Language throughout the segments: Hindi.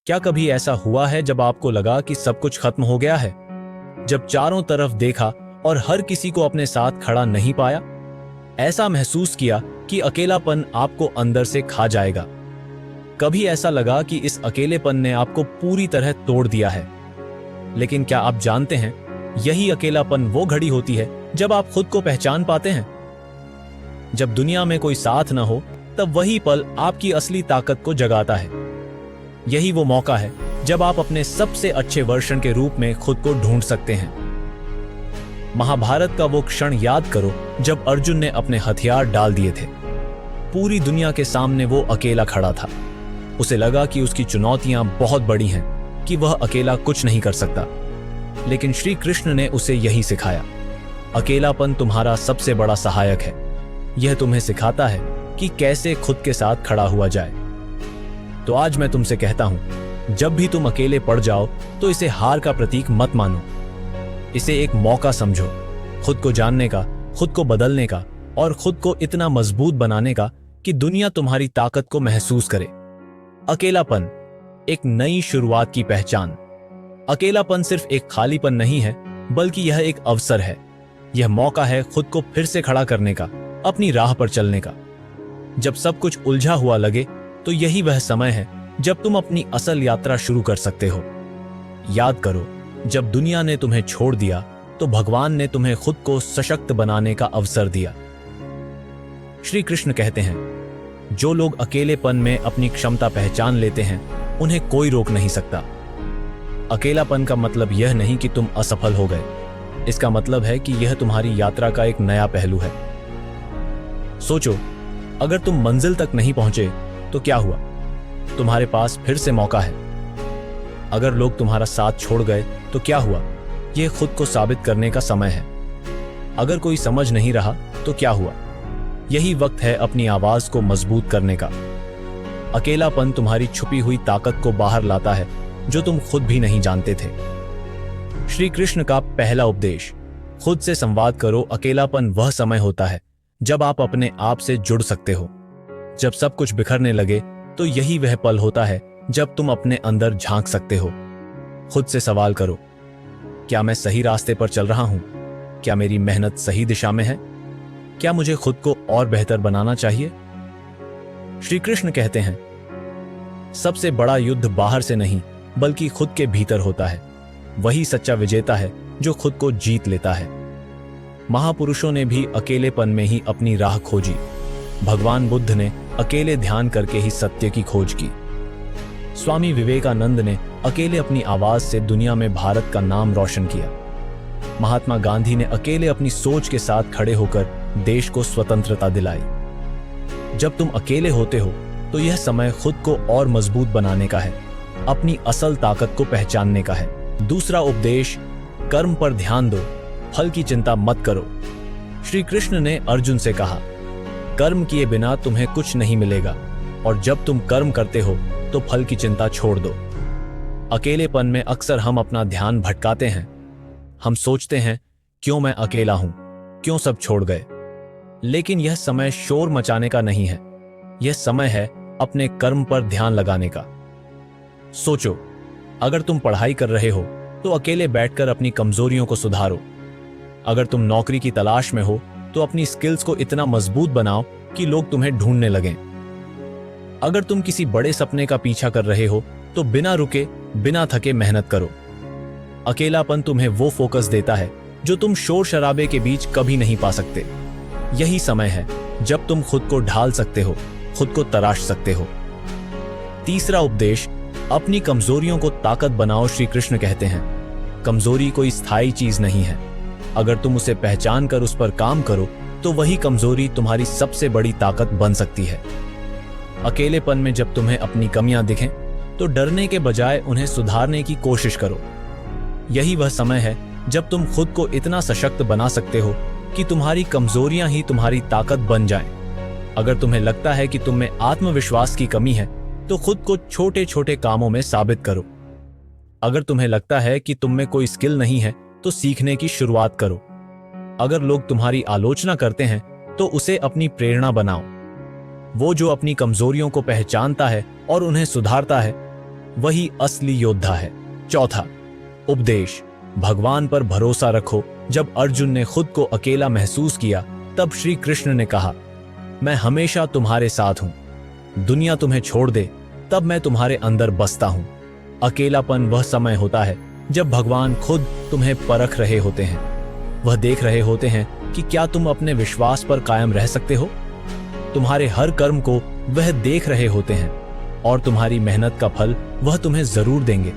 क्या कभी ऐसा हुआ है जब आपको लगा कि सब कुछ खत्म हो गया है? जब चारों तरफ देखा और हर किसी को अपने साथ खड़ा नहीं पाया? ऐसा महसूस किया कि अकेलापन आपको अंदर से खा जाएगा? कभी ऐसा लगा कि इस अकेलेपन ने आपको पूरी तरह तोड़ दिया है? लेकिन क्या आप जानते हैं, यही अकेलापन वो घड़ी होती है जब आप खुद को पहचान पाते हैं। जब दुनिया में कोई साथ न हो, तब वही पल आपकी असली ताकत को जगाता है। यही वो मौका है जब आप अपने सबसे अच्छे वर्जन के रूप में खुद को ढूंढ सकते हैं। महाभारत का वो क्षण याद करो जब अर्जुन ने अपने हथियार डाल दिए थे। पूरी दुनिया के सामने वो अकेला खड़ा था। उसे लगा कि उसकी चुनौतियां बहुत बड़ी हैं, कि वह अकेला कुछ नहीं कर सकता। लेकिन श्री कृष्ण ने उसे यही सिखाया, अकेलापन तुम्हारा सबसे बड़ा सहायक है। यह तुम्हें सिखाता है कि कैसे खुद के साथ खड़ा हुआ जाए। तो आज मैं तुमसे कहता हूं, जब भी तुम अकेले पड़ जाओ तो इसे हार का प्रतीक मत मानो। इसे एक मौका समझो, खुद को जानने का, खुद को बदलने का और खुद को इतना मजबूत बनाने का कि दुनिया तुम्हारी ताकत को महसूस करे। अकेलापन एक नई शुरुआत की पहचान। अकेलापन सिर्फ एक खालीपन नहीं है, बल्कि यह एक अवसर है। यह मौका है खुद को फिर से खड़ा करने का, अपनी राह पर चलने का। जब सब कुछ उलझा हुआ लगे, तो यही वह समय है जब तुम अपनी असल यात्रा शुरू कर सकते हो। याद करो, जब दुनिया ने तुम्हें छोड़ दिया, तो भगवान ने तुम्हें खुद को सशक्त बनाने का अवसर दिया। श्री कृष्ण कहते हैं, जो लोग अकेलेपन में अपनी क्षमता पहचान लेते हैं, उन्हें कोई रोक नहीं सकता। अकेलापन का मतलब यह नहीं कि तुम असफल हो गए। इसका मतलब है कि यह तुम्हारी यात्रा का एक नया पहलू है। सोचो, अगर तुम मंजिल तक नहीं पहुंचे तो क्या हुआ? तुम्हारे पास फिर से मौका है। अगर लोग तुम्हारा साथ छोड़ गए तो क्या हुआ? यह खुद को साबित करने का समय है। अगर कोई समझ नहीं रहा तो क्या हुआ? यही वक्त है अपनी आवाज को मजबूत करने का। अकेलापन तुम्हारी छुपी हुई ताकत को बाहर लाता है, जो तुम खुद भी नहीं जानते थे। श्री कृष्ण का पहला उपदेश, खुद से संवाद करो। अकेलापन वह समय होता है जब आप अपने आप से जुड़ सकते हो। जब सब कुछ बिखरने लगे, तो यही वह पल होता है जब तुम अपने अंदर झांक सकते हो। खुद से सवाल करो, क्या मैं सही रास्ते पर चल रहा हूं? क्या मेरी मेहनत सही दिशा में है? क्या मुझे खुद को और बेहतर बनाना चाहिए? श्री कृष्ण कहते हैं, सबसे बड़ा युद्ध बाहर से नहीं, बल्कि खुद के भीतर होता है। वही सच्चा विजेता है जो खुद को जीत लेता है। महापुरुषों ने भी अकेलेपन में ही अपनी राह खोजी। भगवान बुद्ध ने अकेले ध्यान करके ही सत्य की खोज की। स्वामी विवेकानंद ने अकेले अपनी आवाज से दुनिया में भारत का नाम रोशन किया। महात्मा गांधी ने अकेले अपनी सोच के साथ खड़े होकर देश को स्वतंत्रता दिलाई। जब तुम अकेले होते हो, तो यह समय खुद को और मजबूत बनाने का है, अपनी असल ताकत को पहचानने का है। दूसरा उपदेश, कर्म पर ध्यान दो, फल की चिंता मत करो। श्री कृष्ण ने अर्जुन से कहा, कर्म किए बिना तुम्हें कुछ नहीं मिलेगा, और जब तुम कर्म करते हो तो फल की चिंता छोड़ दो। अकेलेपन में अक्सर हम अपना ध्यान भटकाते हैं। हम सोचते हैं, क्यों मैं अकेला हूं, क्यों सब छोड़ गए। लेकिन यह समय शोर मचाने का नहीं है। यह समय है अपने कर्म पर ध्यान लगाने का। सोचो, अगर तुम पढ़ाई कर रहे हो तो अकेले बैठकर अपनी कमजोरियों को सुधारो। अगर तुम नौकरी की तलाश में हो तो अपनी स्किल्स को इतना मजबूत बनाओ कि लोग तुम्हें ढूंढने लगें। अगर तुम किसी बड़े सपने का पीछा कर रहे हो तो बिना रुके, बिना थके मेहनत करो। अकेलापन तुम्हें वो फोकस देता है जो तुम शोर शराबे के बीच कभी नहीं पा सकते। यही समय है जब तुम खुद को ढाल सकते हो, खुद को तराश सकते हो। तीसरा उपदेश, अपनी कमजोरियों को ताकत बनाओ। श्री कृष्ण कहते हैं, कमजोरी कोई स्थायी चीज नहीं है। अगर तुम उसे पहचान कर उस पर काम करो, तो वही कमजोरी तुम्हारी सबसे बड़ी ताकत बन सकती है। अकेलेपन में जब तुम्हें अपनी कमियां दिखें, तो डरने के बजाय उन्हें सुधारने की कोशिश करो। यही वह समय है जब तुम खुद को इतना सशक्त बना सकते हो कि तुम्हारी कमजोरियां ही तुम्हारी ताकत बन जाएं। अगर तुम्हें लगता है कि तुम में आत्मविश्वास की कमी है, तो खुद को छोटे छोटे कामों में साबित करो। अगर तुम्हें लगता है कि तुम में कोई स्किल नहीं है, तो सीखने की शुरुआत करो। अगर लोग तुम्हारी आलोचना करते हैं, तो उसे अपनी प्रेरणा बनाओ। वो जो अपनी कमजोरियों को पहचानता है और उन्हें सुधारता है, वही असली योद्धा है। चौथा, उपदेश। भगवान पर भरोसा रखो। जब अर्जुन ने खुद को अकेला महसूस किया, तब श्री कृष्ण ने कहा, मैं हमेशा तुम्हारे साथ हूं। दुनिया तुम्हें छोड़ दे, तब मैं तुम्हारे अंदर बसता हूं। अकेलापन वह समय होता है जब भगवान खुद तुम्हें परख रहे होते हैं। वह देख रहे होते हैं कि क्या तुम अपने विश्वास पर कायम रह सकते हो। तुम्हारे हर कर्म को वह देख रहे होते हैं और तुम्हारी मेहनत का फल वह तुम्हें जरूर देंगे।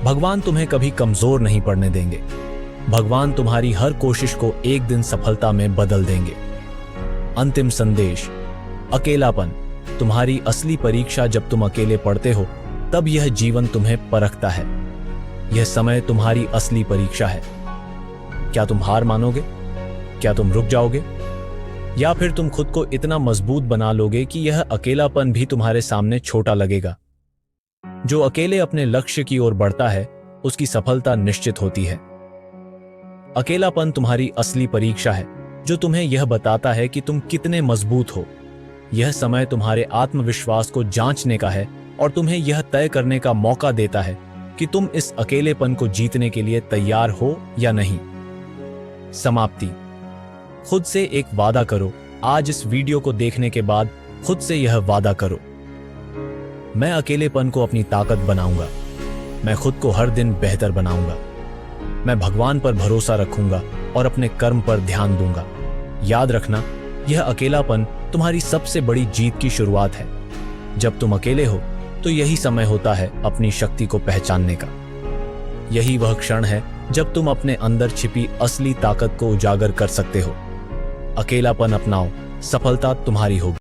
भगवान तुम्हें कभी कमजोर नहीं पड़ने देंगे। भगवान तुम्हारी हर कोशिश को एक दिन सफलता में बदल देंगे। अंतिम संदेश, अकेलापन तुम्हारी असली परीक्षा। जब तुम अकेले पढ़ते हो, तब यह जीवन तुम्हें परखता है। यह समय तुम्हारी असली परीक्षा है। क्या तुम हार मानोगे? क्या तुम रुक जाओगे? या फिर तुम खुद को इतना मजबूत बना लोगे कि यह अकेलापन भी तुम्हारे सामने छोटा लगेगा? जो अकेले अपने लक्ष्य की ओर बढ़ता है, उसकी सफलता निश्चित होती है। अकेलापन तुम्हारी असली परीक्षा है, जो तुम्हें यह बताता है कि तुम कितने मजबूत हो। यह समय तुम्हारे आत्मविश्वास को जांचने का है और तुम्हें यह तय करने का मौका देता है कि तुम इस अकेलेपन को जीतने के लिए तैयार हो या नहीं। समाप्ति। खुद से एक वादा करो। आज इस वीडियो को देखने के बाद खुद से यह वादा करो, मैं अकेलेपन को अपनी ताकत बनाऊंगा। मैं खुद को हर दिन बेहतर बनाऊंगा। मैं भगवान पर भरोसा रखूंगा और अपने कर्म पर ध्यान दूंगा। याद रखना, यह अकेलापन तुम्हारी सबसे बड़ी जीत की शुरुआत है। जब तुम अकेले हो, तो यही समय होता है अपनी शक्ति को पहचानने का। यही वह क्षण है जब तुम अपने अंदर छिपी असली ताकत को उजागर कर सकते हो। अकेलापन अपनाओ, सफलता तुम्हारी होगी।